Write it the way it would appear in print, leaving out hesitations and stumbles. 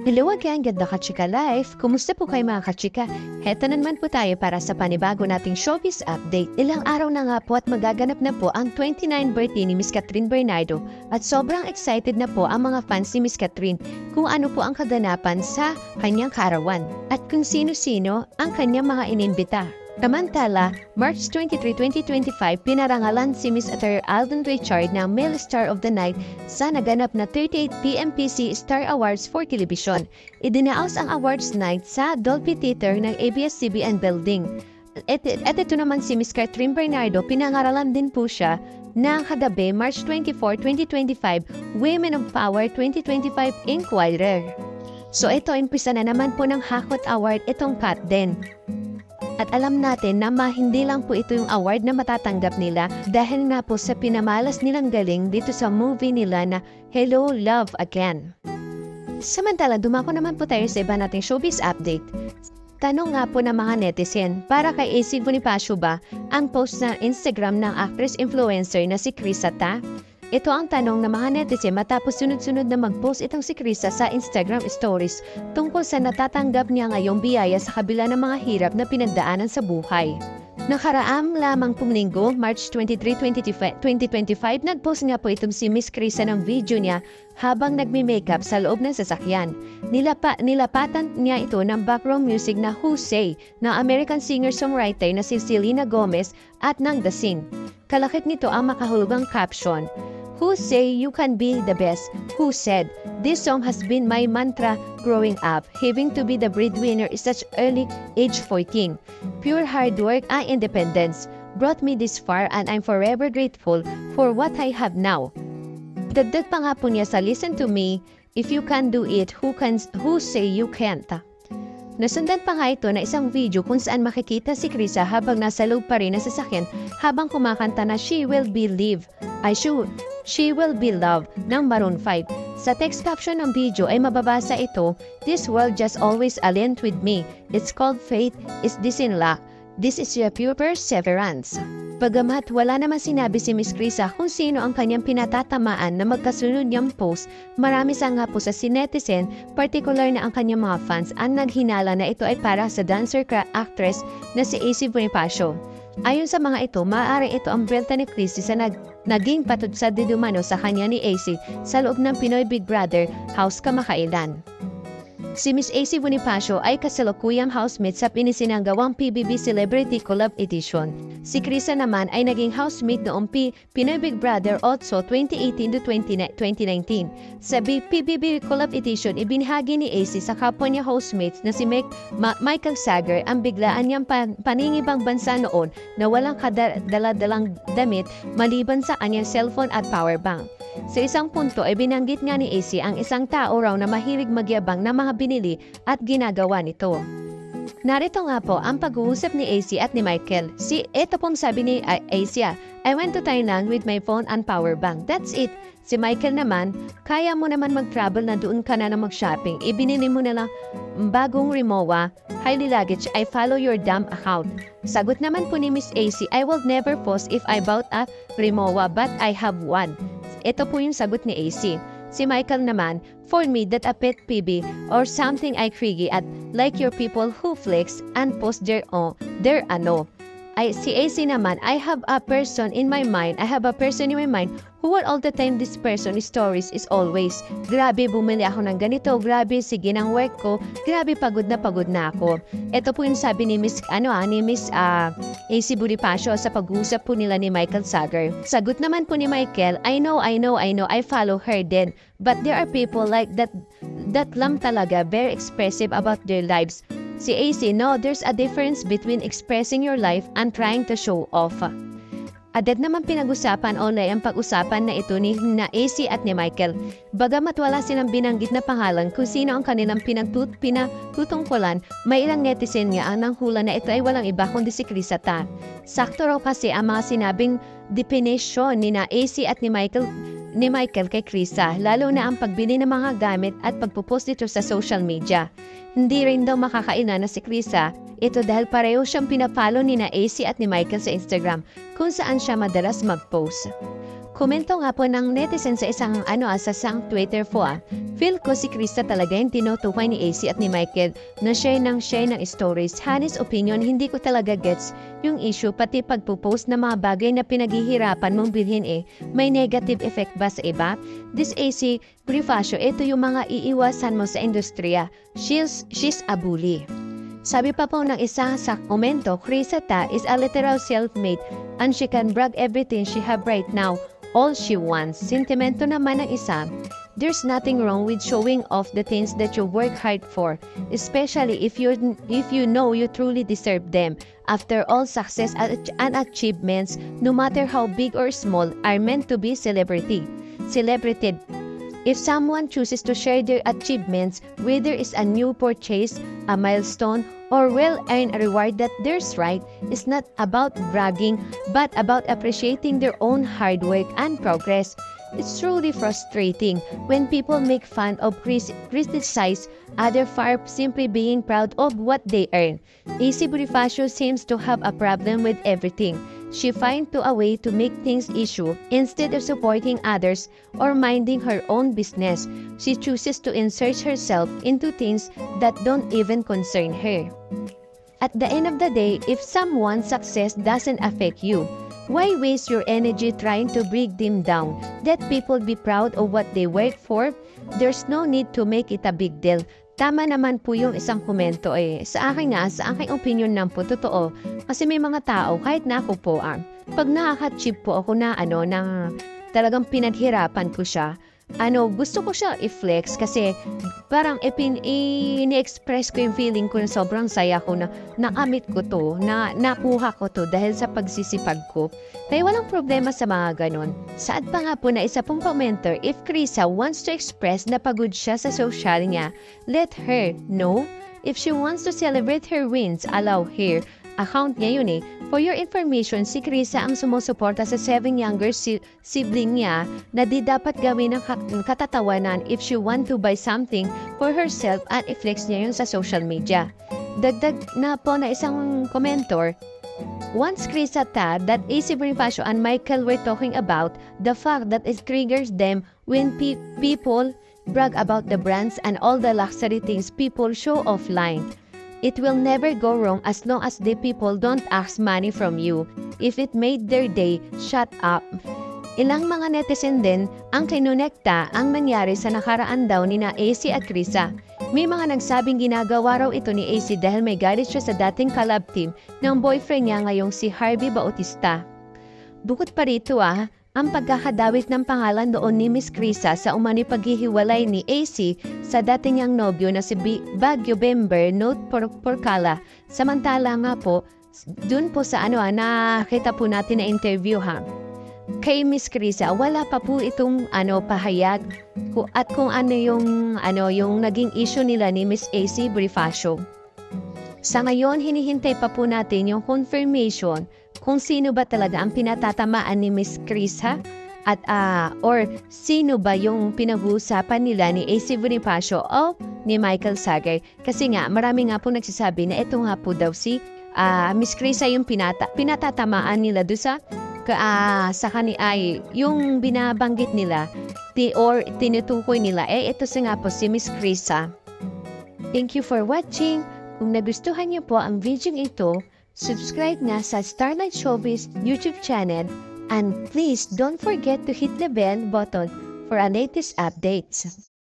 Hello again, ganda kachika life! Kumusta po kayo mga kachika? Heto na naman po tayo para sa panibago nating showbiz update. Ilang araw na nga po at magaganap na po ang 29th birthday ni Miss Catherine Bernardo at sobrang excited na po ang mga fans ni Miss Catherine kung ano po ang kaganapan sa kanyang kaarawan at kung sino-sino ang kanyang mga inimbita. Samantala, March 23, 2025, pinarangalan si Miss Alden Richard ng Male Star of the Night sa naganap na 38th PMPC Star Awards for Television. Idinaos ang awards night sa Dolby Theater ng ABS-CBN Building. At ito naman si Miss Catherine Bernardo, pinangaralan din po siya ng kagabi, March 24, 2025, Women of Power 2025 Inquirer. So ito, impisa na naman po ng Hakot Award itong Kat din. At alam natin na hindi lang po ito yung award na matatanggap nila dahil nga po sa pinamalas nilang galing dito sa movie nila na Hello, Love Again. Samantala, dumako naman po tayo sa iba nating showbiz update. Tanong nga po ng mga netizen, para kay AC Bonifacio ba ang post na Instagram ng actress-influencer na si Krisa Ta? Ito ang tanong ng mga netizen matapos sunod-sunod na mag-post itong si Krisa sa Instagram stories tungkol sa natatanggap niya ngayong biyaya sa kabila ng mga hirap na pinagdaanan sa buhay. Nakaraang lamang pong linggo, March 23, 2025, nag-post nga po itong si Miss Krisa ng video niya habang nagme-makeup sa loob ng sasakyan. Nilapatan niya ito ng background music na Who Say na American singer-songwriter na si Selena Gomez at ng The Sing. Kalakip nito ang makahulugang caption, Who say you can be the best? Who said, this song has been my mantra growing up. Having to be the breadwinner is such early age 14. Pure hard work and independence brought me this far and I'm forever grateful for what I have now. Dagdag pa nga po niya sa Listen to Me, if you can do it, who say you can't? Nasundan pa nga ito na isang video kung saan makikita si Krisa habang nasa loob pa rin ng sasakyan habang kumakanta na She Will Be Loved ng Maroon 5. Sa text caption ng video ay mababasa ito, This world just always aligned with me. It's called fate, is this in luck? This is your pure perseverance. Bagamat wala naman sinabi si Miss Krisa kung sino ang kanyang pinatatamaan na magkasunod niyang post, marami sa nga po sa netizen, particular na ang kanyang mga fans, ang naghinala na ito ay para sa dancer actress na si AC Bonifacio. Ayon sa mga ito, maaari ito ang belta ni Krisa sa naging patud sa didumano sa kanya ni AC sa loob ng Pinoy Big Brother house kamakailan. Si Miss AC Bonifacio ay kasalukuyang housemate sa pinisinanggawang PBB Celebrity Collab Edition. Si Krisa naman ay naging housemate noong Pinoy Big Brother also 2018 to 2019. Sa PBB Collab Edition, ibinahagi ni AC sa kapwa niya housemates na si Michael Sager ang biglaan niyang paningibang bansa noon na walang kadaladalang damit maliban sa kanyang cellphone at power bank. Sa isang punto ay binanggit nga ni AC ang isang tao raw na mahilig magyabang ng mga binili at ginagawa nito. Narito nga po ang pag-uusap ni AC at ni Michael. Ito pong sabi ni AC, I went to Thailand with my phone and power bank. That's it. Si Michael naman, kaya mo naman mag-travel na doon ka na mag-shopping. Ibinili mo na lang bagong Rimowa, highly luggage, I follow your damn account. Sagot naman po ni Miss AC, I will never post if I bought a Rimowa but I have one. Ito po yung sagot ni AC. Si Michael naman, for me that a pet peeve or something I criggy at like your people who flex and post their si AC naman, I have a person in my mind who will all the time this person stories is always, grabe bumili ako ng ganito, grabe sige ng work ko, grabe pagod na ako. Ito po yung sabi ni Miss AC Bonifacio sa pag-uusap po nila ni Michael Sager. Sagot naman po ni Michael, I know, I follow her then, but there are people like that lang talaga, very expressive about their lives. Si AC, no, there's a difference between expressing your life and trying to show off. Agad naman pinag-usapan online ang pag-usapan na ito ni AC at ni Michael. Bagamat wala silang binanggit na pangalan kung sino ang kanilang pinatutungkulan, may ilang netizen nga ang nanghula na ito ay walang iba kundi si Krisa Ta. Sakto raw kasi ang mga sinabing definition ni AC at ni Michael kay Krisa, lalo na ang pagbili ng mga gamit at pagpupost dito sa social media. Hindi rin daw makakaina na si Krisa, ito dahil pareho siyang pinapalo ni AC at ni Michael sa Instagram kung saan siya madalas mag-post. Komento nga po ng netizen sa isang sa isang Twitter po Feel ko si Krista talaga yung tinutukoy ni AC at ni Michael na share ng stories. Honest opinion, hindi ko talaga gets yung issue pati pagpo-post ng mga bagay na pinaghihirapan mong bilhin may negative effect ba sa iba? This AC Bonifacio, ito yung mga iiwasan mo sa industriya. She's a bully. Sabi pa po ng isa sa komento, Krista is a literal self-made and she can brag everything she have right now. All she wants. Sentimento naman ng isa, there's nothing wrong with showing off the things that you work hard for, especially if you know you truly deserve them. After all, success and achievements, no matter how big or small, are meant to be celebrated. If someone chooses to share their achievements, whether it's a new purchase, a milestone, or well-earned reward that theirs right, is not about bragging, but about appreciating their own hard work and progress. It's truly frustrating when people make fun of criticize other for simply being proud of what they earn. AC Bonifacio seems to have a problem with everything. She finds a way to make things issue instead of supporting others or minding her own business. She chooses to insert herself into things that don't even concern her. At the end of the day, if someone's success doesn't affect you, why waste your energy trying to bring them down? Let people be proud of what they work for. There's no need to make it a big deal. Tama naman po yung isang komento Sa akin sa aking opinion lang po, totoo. Kasi may mga tao, kahit na ako po pag nakaka-chip po ako na na talagang pinaghirapan ko siya, gusto ko siya i-flex kasi parang ini-express ko yung feeling ko na sobrang saya ko na nakamit ko to, na nakuha ko to dahil sa pagsisipag ko. Kaya walang problema sa mga ganon. Saad pa nga po na isa pong commenter, if Krisa wants to express na pagod siya sa social niya, let her know. If she wants to celebrate her wins, allow her. Account niya yun For your information, si Krisa ang sumusuporta sa 7 younger sibling niya na di dapat gawin ng katatawanan if she want to buy something for herself at i-flex niya yun sa social media. Dagdag na po na isang commentor, once Krisa that AC Bonifacio and Michael were talking about the fact that it triggers them when people brag about the brands and all the luxury things people show offline. It will never go wrong as long as the people don't ask money from you. If it made their day, shut up. Ilang mga netizen din ang kinonekta ang nangyari sa nakaraan daw ni na AC at Krisa. May mga nagsabing ginagawa raw ito ni AC dahil may galit siya sa dating collab team ng boyfriend niya ngayong si Harvey Bautista. Bukod pa rito ang pagkakadawit ng pangalan doon ni Miss Krisa sa umani paghihiwalay ni AC sa dating niyang nobyo na si Baguio Bember Note Porcala. Samantala nga po, dun po sa nakita po natin na interview kay Miss Krisa, wala pa po itong pahayag at kung yung naging issue nila ni Miss AC Bonifacio. Sa ngayon, hinihintay pa po natin yung confirmation kung sino ba talaga ang pinatatamaan ni Miss Krisa at or sino ba yung pinag-uusapan nila ni AC Bonifacio o ni Michael Sagay. Kasi nga, marami nga po nagsasabi na ito nga po daw si Miss Krisa yung pinatatamaan nila doon sa yung binabanggit nila or tinutukoy nila ito nga po si Miss Krisa. Thank you for watching. Kung nagustuhan niyo po ang video ito, subscribe na sa Starlight Showbiz YouTube channel and please don't forget to hit the bell button for our latest updates.